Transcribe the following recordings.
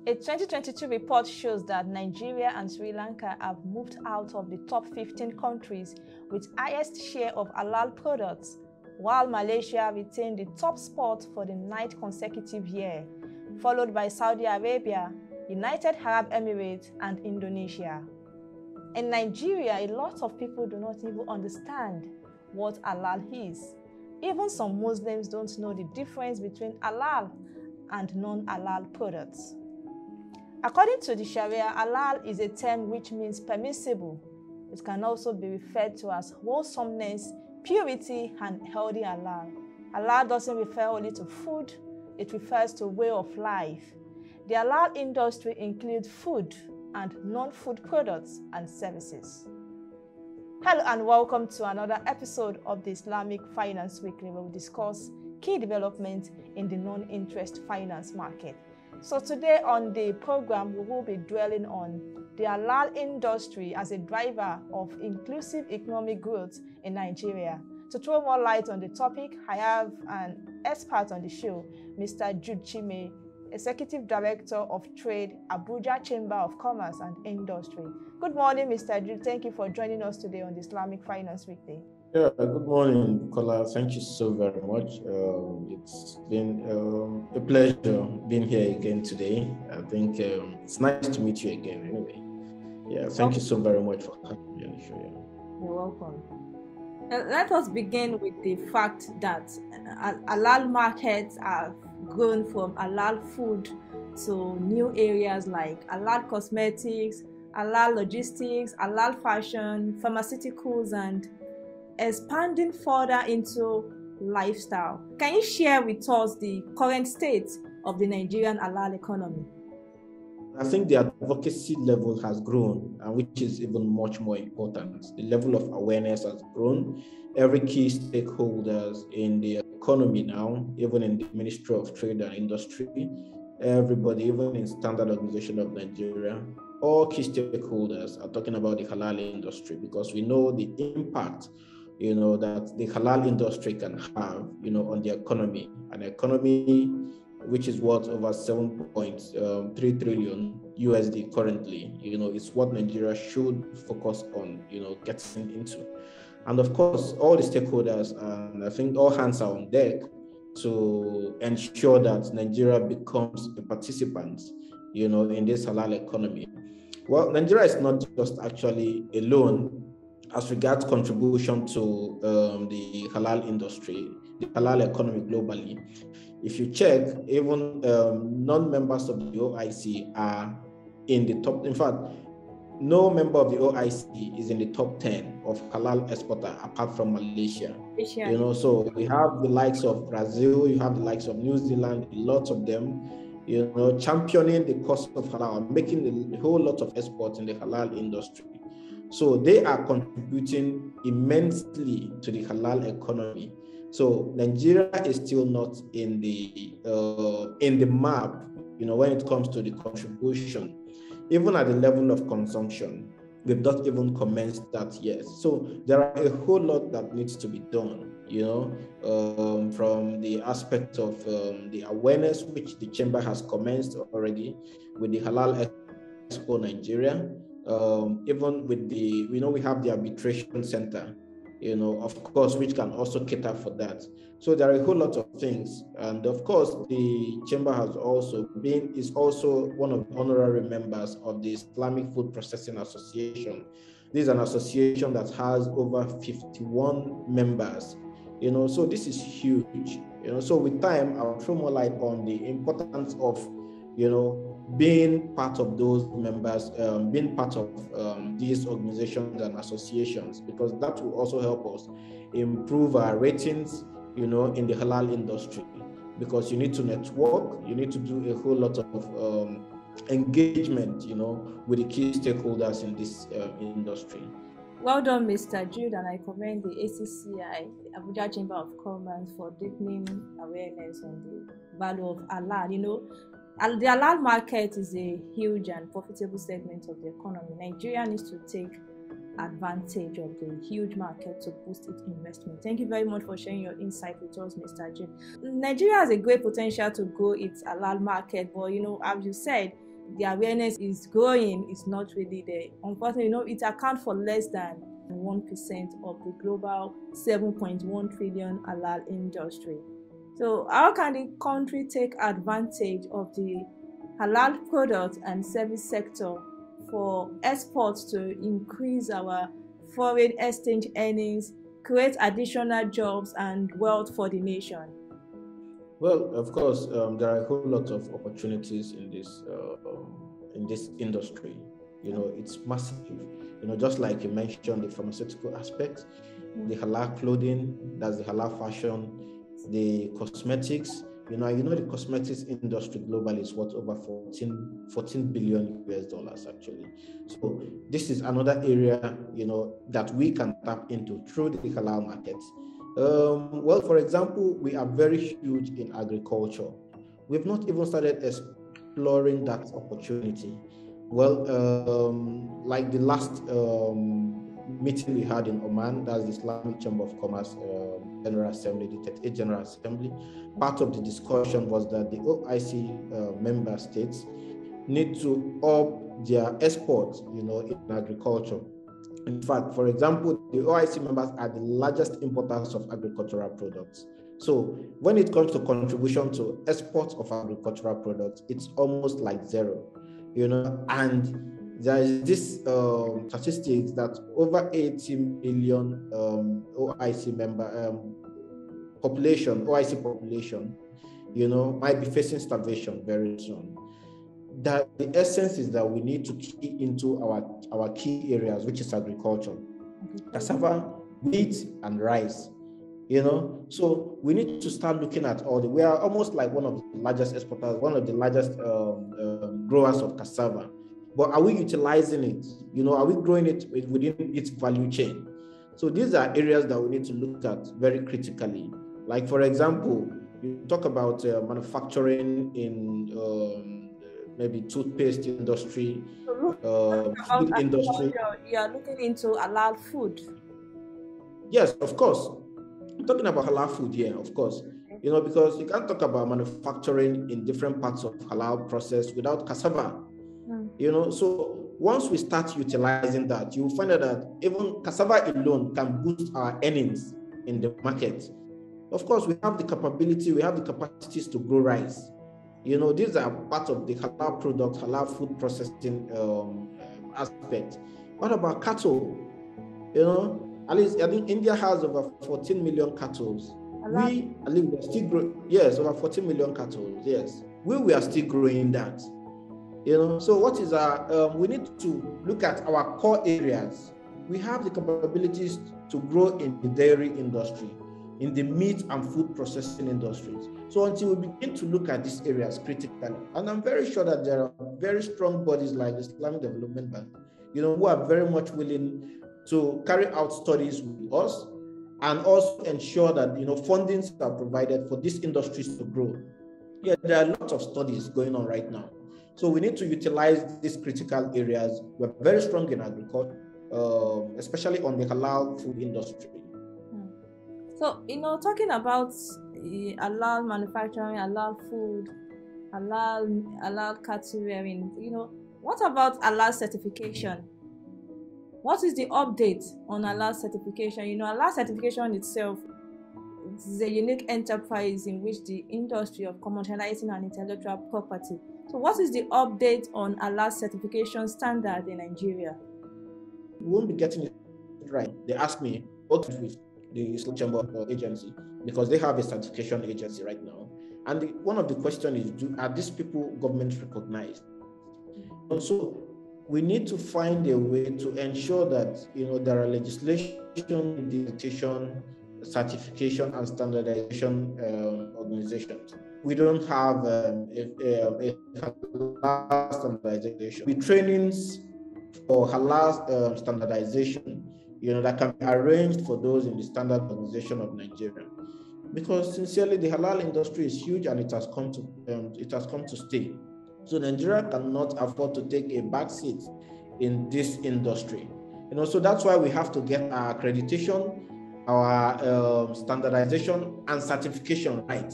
A 2022 report shows that Nigeria and Sri Lanka have moved out of the top 15 countries with highest share of halal products, while Malaysia retained the top spot for the 9th consecutive year, followed by Saudi Arabia, United Arab Emirates, and Indonesia. In Nigeria, a lot of people do not even understand what halal is. Even some Muslims don't know the difference between halal and non-halal products. According to the Sharia, halal is a term which means permissible. It can also be referred to as wholesomeness, purity, and healthy halal. Halal doesn't refer only to food, it refers to way of life. The halal industry includes food and non-food products and services. Hello and welcome to another episode of the Islamic Finance Weekly, where we discuss key developments in the non-interest finance market. So today on the program, we will be dwelling on the halal industry as a driver of inclusive economic growth in Nigeria. To throw more light on the topic, I have an expert on the show, Mr. Jude Chime, Executive Director of Trade, Abuja Chamber of Commerce and Industry. Good morning, Mr. Jude. Thank you for joining us today on the Islamic Finance Weekly. Yeah, good morning, Bukola. Thank you so very much. It's been a pleasure being here again today. I think it's nice to meet you again anyway. Yeah, thank you so very much for having me on the show. Yeah. You're welcome. Let us begin with the fact that halal markets have grown from halal food to new areas like halal cosmetics, halal logistics, halal fashion, pharmaceuticals, and expanding further into lifestyle. Can you share with us the current state of the Nigerian halal economy? I think the advocacy level has grown, and which is even much more important. The level of awareness has grown. Every key stakeholders in the economy now, even in the Ministry of Trade and Industry, everybody, even in Standard Organization of Nigeria, all key stakeholders are talking about the halal industry because we know the impact that the halal industry can have, on the economy. An economy which is worth over 7.3 trillion USD currently, is what Nigeria should focus on, getting into. And of course, all the stakeholders, and I think all hands are on deck to ensure that Nigeria becomes a participant, in this halal economy. Well, Nigeria is not just actually alone as regards contribution to the halal industry, the halal economy globally. If you check, even non-members of the OIC are in the top. In fact, no member of the OIC is in the top 10 of halal exporter apart from Malaysia. So we have the likes of Brazil, you have the likes of New Zealand, lots of them, championing the cause of halal, making a whole lot of exports in the halal industry. So they are contributing immensely to the halal economy. So Nigeria is still not in the map, when it comes to the contribution. Even at the level of consumption, we've not even commenced that yet. So there are a whole lot that needs to be done, from the aspect of the awareness, which the chamber has commenced already with the Halal Expo Nigeria. Even with we have the arbitration center, of course, which can also cater for that. So there are a whole lot of things. And of course, the chamber is also one of the honorary members of the Islamic Food Processing Association. This is an association that has over 51 members, so this is huge, so with time, I'll throw more light on the importance of, being part of those members, being part of these organizations and associations, because that will also help us improve our ratings, in the halal industry, because you need to network, you need to do a whole lot of engagement, with the key stakeholders in this industry. Well done, Mr. Jude, and I commend the ACCI, the Abuja Chamber of Commerce, for deepening awareness on the value of halal. The halal market is a huge and profitable segment of the economy. Nigeria needs to take advantage of the huge market to boost its investment. Thank you very much for sharing your insight with us, Mr. Jude. Nigeria has a great potential to grow its halal market, but as you said, the awareness is growing, is not really there. Unfortunately, it accounts for less than 1% of the global 7.1 trillion halal industry. So how can the country take advantage of the halal product and service sector for exports to increase our foreign exchange earnings, create additional jobs and wealth for the nation? Well, of course, there are a whole lot of opportunities in this industry. It's massive. Just like you mentioned, the pharmaceutical aspect, the halal clothing, that's the halal fashion, the cosmetics. The cosmetics industry globally is worth over 14 billion US dollars actually. So this is another area, that we can tap into through the halal market. Well, for example, we are very huge in agriculture. We've not even started exploring that opportunity. Well, like the last meeting we had in Oman, that's the Islamic Chamber of Commerce General Assembly, the 38th General Assembly. Part of the discussion was that the OIC member states need to up their exports, in agriculture. In fact, for example, the OIC members are the largest importers of agricultural products. So when it comes to contribution to exports of agricultural products, it's almost like zero, and there is this statistics that over 80 million OIC member OIC population, might be facing starvation very soon. That the essence is that we need to key into our key areas, which is agriculture, cassava, wheat, and rice. So we need to start looking at we are almost like one of the largest exporters, one of the largest growers of cassava. But are we utilizing it? Are we growing it within its value chain? So these are areas that we need to look at very critically. Like, for example, you talk about manufacturing in maybe toothpaste industry, food industry. You are looking into halal food. Yes, of course. I'm talking about halal food here, of course. Because you can't talk about manufacturing in different parts of halal process without cassava. So once we start utilizing that, you'll find out that even cassava alone can boost our earnings in the market. Of course, we have the capability, we have the capacities to grow rice. These are part of the halal product, halal food processing aspect. What about cattle? At least I think India has over 14 million cattle. We are still growing. Yes, over 14 million cattle. Yes, we are still growing that. So what is we need to look at our core areas. We have the capabilities to grow in the dairy industry, in the meat and food processing industries. So until we begin to look at these areas critically, and I'm very sure that there are very strong bodies like the Islamic Development Bank, who are very much willing to carry out studies with us and also ensure that, fundings are provided for these industries to grow. Yeah, there are lots of studies going on right now. So we need to utilize these critical areas. We're very strong in agriculture, especially on the halal food industry. So, talking about halal manufacturing, halal food, halal cattle rearing, what about halal certification? What is the update on halal certification? Halal certification itself is a unique enterprise in which the industry of commercializing and intellectual property. So what is the update on halal certification standard in Nigeria? We won't be getting it right. They asked me, what with the Islamic Chamber agency, because they have a certification agency right now. And one of the questions is, are these people government recognized? And so we need to find a way to ensure that, there are legislation, dictation, certification, and standardization organizations. We don't have a halal standardization. With trainings for halal standardization, that can be arranged for those in the standard organization of Nigeria. Because sincerely, the halal industry is huge and it has come to stay. So Nigeria cannot afford to take a back seat in this industry. So that's why we have to get our accreditation, our standardization and certification right.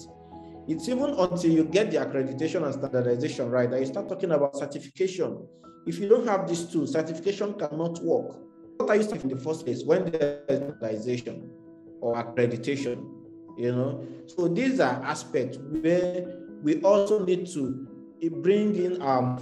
It's even until you get the accreditation and standardization right that you start talking about certification. If you don't have these two, certification cannot work. What are you saying in the first place when there is standardization or accreditation? So these are aspects where we also need to bring in our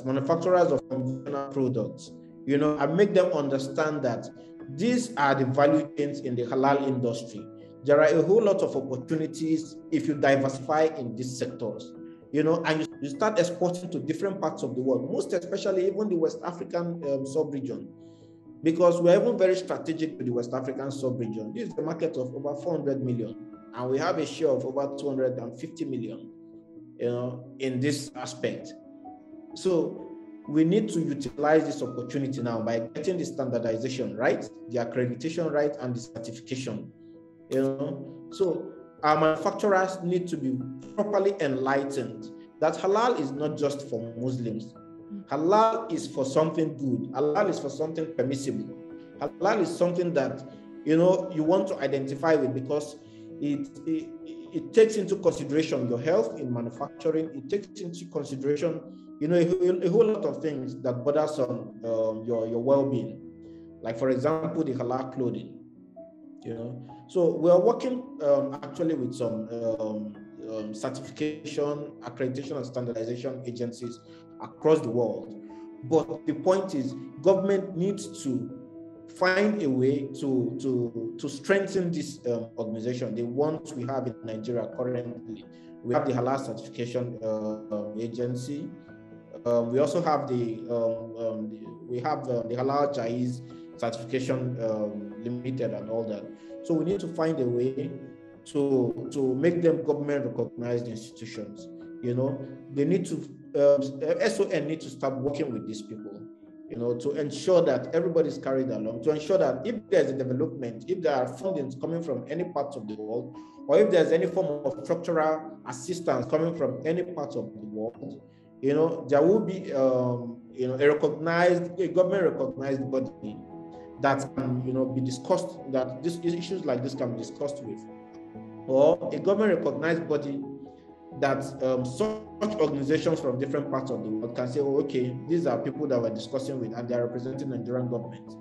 manufacturers of conventional products, and make them understand that these are the value chains in the halal industry. There are a whole lot of opportunities if you diversify in these sectors, and you start exporting to different parts of the world, most especially even the West African sub-region, because we're even very strategic to the West African sub-region. This is a market of over 400 million, and we have a share of over 250 million, in this aspect. So we need to utilize this opportunity now by getting the standardization right, the accreditation right, and the certification. So our manufacturers need to be properly enlightened that halal is not just for Muslims. Halal is for something good. Halal is for something permissible. Halal is something that you want to identify with, because it takes into consideration your health in manufacturing. It takes into consideration a whole lot of things that bothers on your well-being, like for example the halal clothing. So we are working actually with some certification, accreditation, and standardization agencies across the world. But the point is, government needs to find a way to strengthen this organization. The ones we have in Nigeria currently, we have the Halal Certification Agency. We also have the Halal Jaiz Certification Limited and all that. So we need to find a way to make them government-recognized institutions. They need to SON need to start working with these people, to ensure that everybody's carried along, to ensure that if there's a development, if there are fundings coming from any parts of the world, or if there's any form of structural assistance coming from any part of the world, there will be a government-recognized body that can, be discussed, that issues like this can be discussed with, or a government-recognized body that such organizations from different parts of the world can say, oh, okay, these are people that we're discussing with, and they're representing the Nigerian government.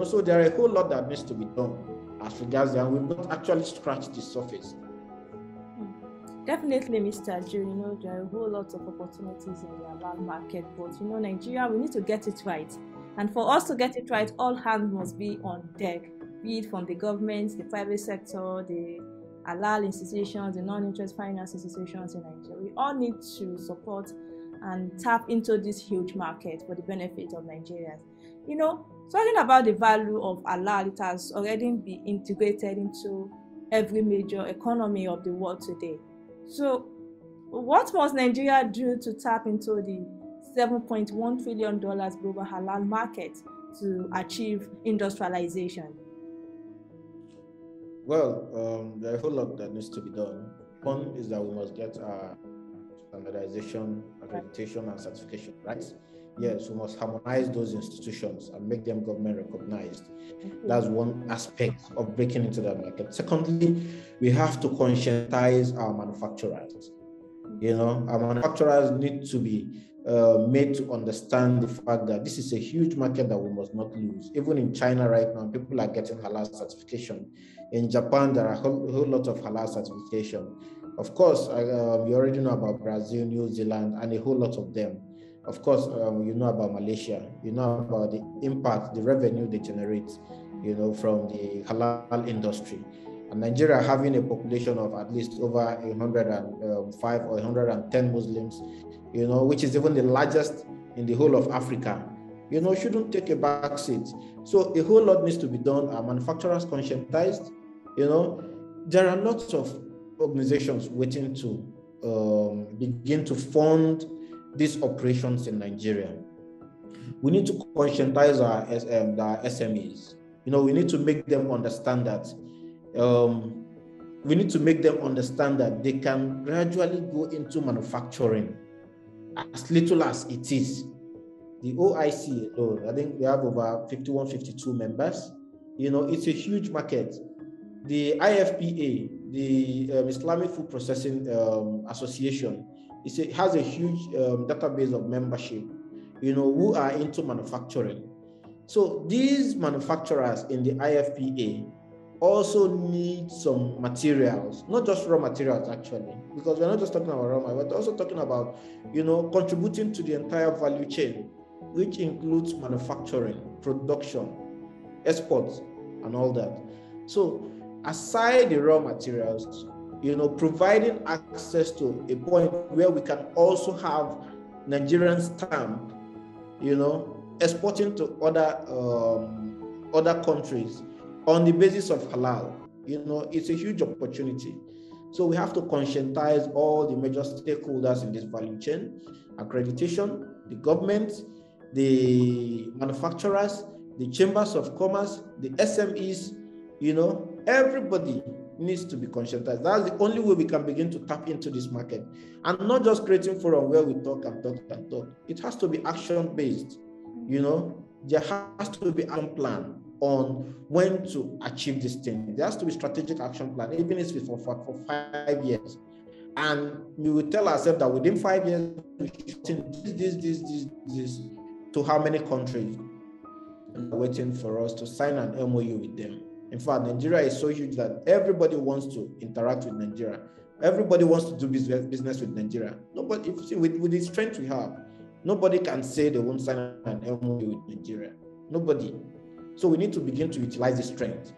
So there are a whole lot that needs to be done as regards that. We've not actually scratched the surface. Definitely, Mr. Jude, there are a whole lot of opportunities in the halal market, but Nigeria, we need to get it right. And for us to get it right, all hands must be on deck, be it from the government, the private sector, the halal institutions, the non-interest finance institutions in Nigeria. We all need to support and tap into this huge market for the benefit of Nigerians. Talking about the value of halal, it has already been integrated into every major economy of the world today. So what must Nigeria do to tap into the $7.1 trillion global halal market to achieve industrialization? Well, there are a whole lot that needs to be done. One is that we must get our standardization, accreditation, and certification, right? Yes, we must harmonize those institutions and make them government recognized. That's one aspect of breaking into that market. Secondly, we have to conscientize our manufacturers. Our manufacturers need to be made to understand the fact that this is a huge market that we must not lose. Even in China right now, people are getting halal certification. In Japan, there are a whole lot of halal certification. Of course, you already know about Brazil, New Zealand, and a whole lot of them. Of course, you know about Malaysia. You know about the impact, the revenue they generate, from the halal industry. And Nigeria having a population of at least over 105 or 110 Muslims, which is even the largest in the whole of Africa, shouldn't take a back seat. So a whole lot needs to be done. Our manufacturers conscientized. There are lots of organizations waiting to begin to fund these operations in Nigeria. We need to conscientize our SMEs. We need to make them understand that they can gradually go into manufacturing as little as it is. The OIC alone, I think they have over 51, 52 members. It's a huge market. The IFPA, the Islamic Food Processing Association, has a huge database of membership, who are into manufacturing. So these manufacturers in the IFPA also need some materials, not just raw materials actually, because we're not just talking about raw materials, we're also talking about, contributing to the entire value chain, which includes manufacturing, production, exports, and all that. So aside the raw materials, providing access to a point where we can also have Nigerian stamp, exporting to other countries on the basis of halal, it's a huge opportunity. So we have to conscientize all the major stakeholders in this value chain: accreditation, the government, the manufacturers, the chambers of commerce, the SMEs, everybody needs to be conscientized. That's the only way we can begin to tap into this market, and not just creating forum where we talk and talk and talk. It has to be action-based. There has to be an action plan on when to achieve this thing. There has to be strategic action plan, even if it's for 5 years. And we will tell ourselves that within 5 years, we should this to how many countries are waiting for us to sign an MOU with them. In fact, Nigeria is so huge that everybody wants to interact with Nigeria. Everybody wants to do business with Nigeria. Nobody, with the strength we have, nobody can say they won't sign an MOU with Nigeria. Nobody. So we need to begin to utilize the strength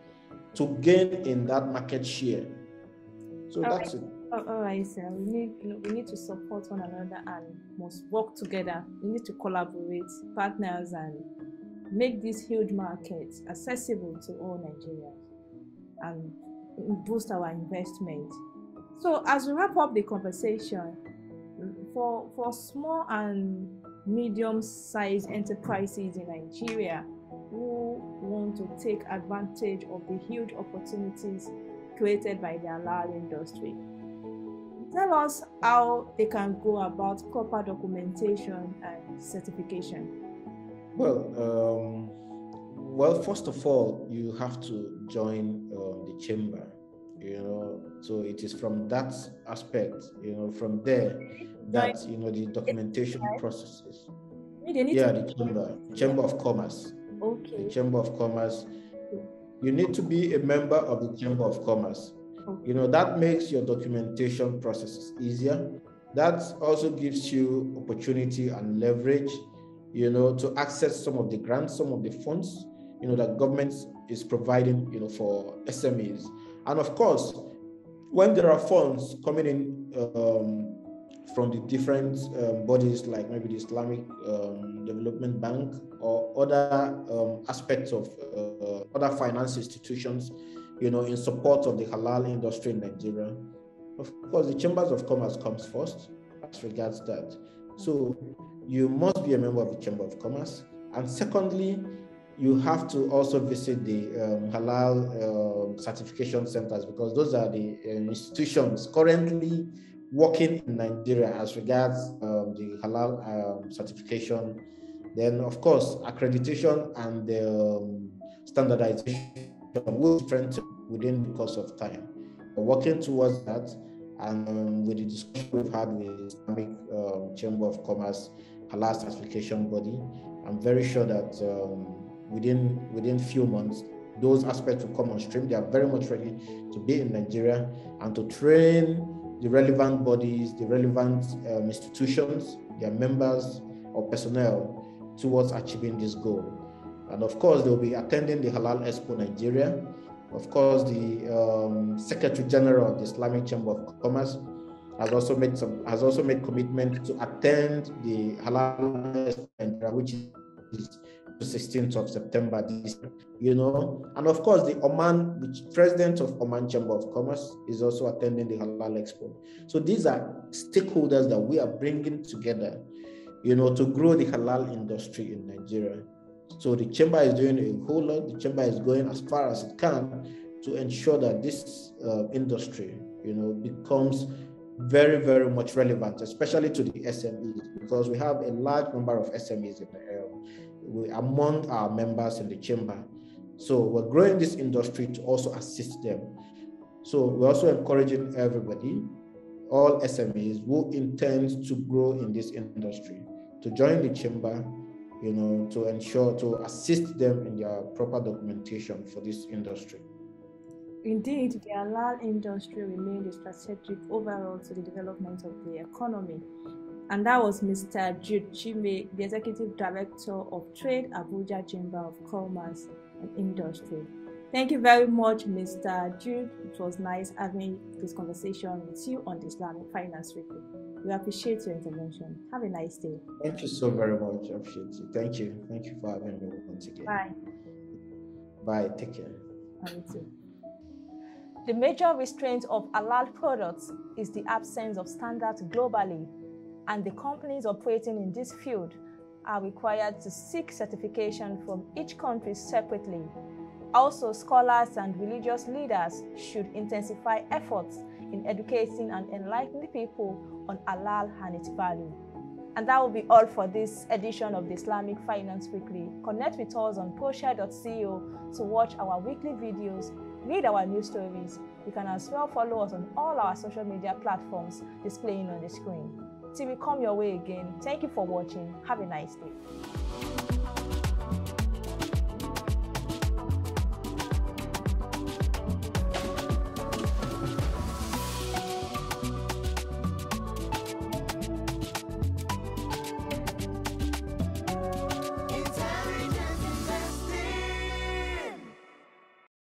to gain in that market share. So that's it. All right, sir. We need to support one another and must work together. We need to collaborate, partners, and make this huge market accessible to all Nigerians and boost our investment. So as we wrap up the conversation, for small and medium-sized enterprises in Nigeria who want to take advantage of the huge opportunities created by the halal industry, tell us how they can go about proper documentation and certification. Well, first of all, you have to join the chamber, so it is from that aspect, from there that, the documentation processes. The Chamber of Commerce. Okay. The Chamber of Commerce. You need to be a member of the Chamber of Commerce. Okay. That makes your documentation processes easier. That also gives you opportunity and leverage, to access some of the grants, some of the funds, that government is providing, for SMEs. And of course, when there are funds coming in from the different bodies, like maybe the Islamic Development Bank or other aspects of other finance institutions, in support of the halal industry in Nigeria, of course, the Chambers of Commerce comes first as regards that. So you must be a member of the Chamber of Commerce. And secondly, you have to also visit the halal certification centers, because those are the institutions currently working in Nigeria as regards the halal certification. Then, of course, accreditation and standardization will strengthen within the course of time. We're working towards that, and with the discussion we've had with the Islamic Chamber of Commerce halal certification body, I'm very sure that within few months, those aspects will come on stream. They are very much ready to be in Nigeria and to train the relevant bodies, the relevant institutions, their members or personnel towards achieving this goal. And of course, they'll be attending the Halal Expo Nigeria. Of course, the Secretary General of the Islamic Chamber of Commerce has also made commitment to attend the Halal Expo Nigeria, which is the 16th of September this year, and of course the president of Oman Chamber of Commerce is also attending the Halal Expo. So these are stakeholders that we are bringing together, to grow the halal industry in Nigeria. So the chamber is doing a whole lot. The chamber is going as far as it can to ensure that this industry, becomes very, very much relevant, especially to the SMEs, because we have a large number of SMEs in the area. Among our members in the chamber. So we're growing this industry to also assist them So we're also encouraging everybody, all SMEs who intend to grow in this industry, to join the chamber, to ensure to assist them in their proper documentation for this industry. Indeed, the halal industry remained a strategic overall to the development of the economy. And that was Mr. Jude Chime, the Executive Director of Trade, Abuja Chamber of Commerce and Industry. Thank you very much, Mr. Jude. It was nice having this conversation with you on the Islamic Finance Weekly. We appreciate your intervention. Have a nice day. Thank you so very much. I appreciate it. Thank you. Thank you for having me once again. Bye. Bye. Take care. You too. The major restraint of halal products is the absence of standards globally, and the companies operating in this field are required to seek certification from each country separately. Also, scholars and religious leaders should intensify efforts in educating and enlightening people on halal and its value. And that will be all for this edition of the Islamic Finance Weekly. Connect with us on proshare.co to watch our weekly videos, read our news stories. You can as well follow us on all our social media platforms displaying on the screen. Till we come your way again, thank you for watching. Have a nice day.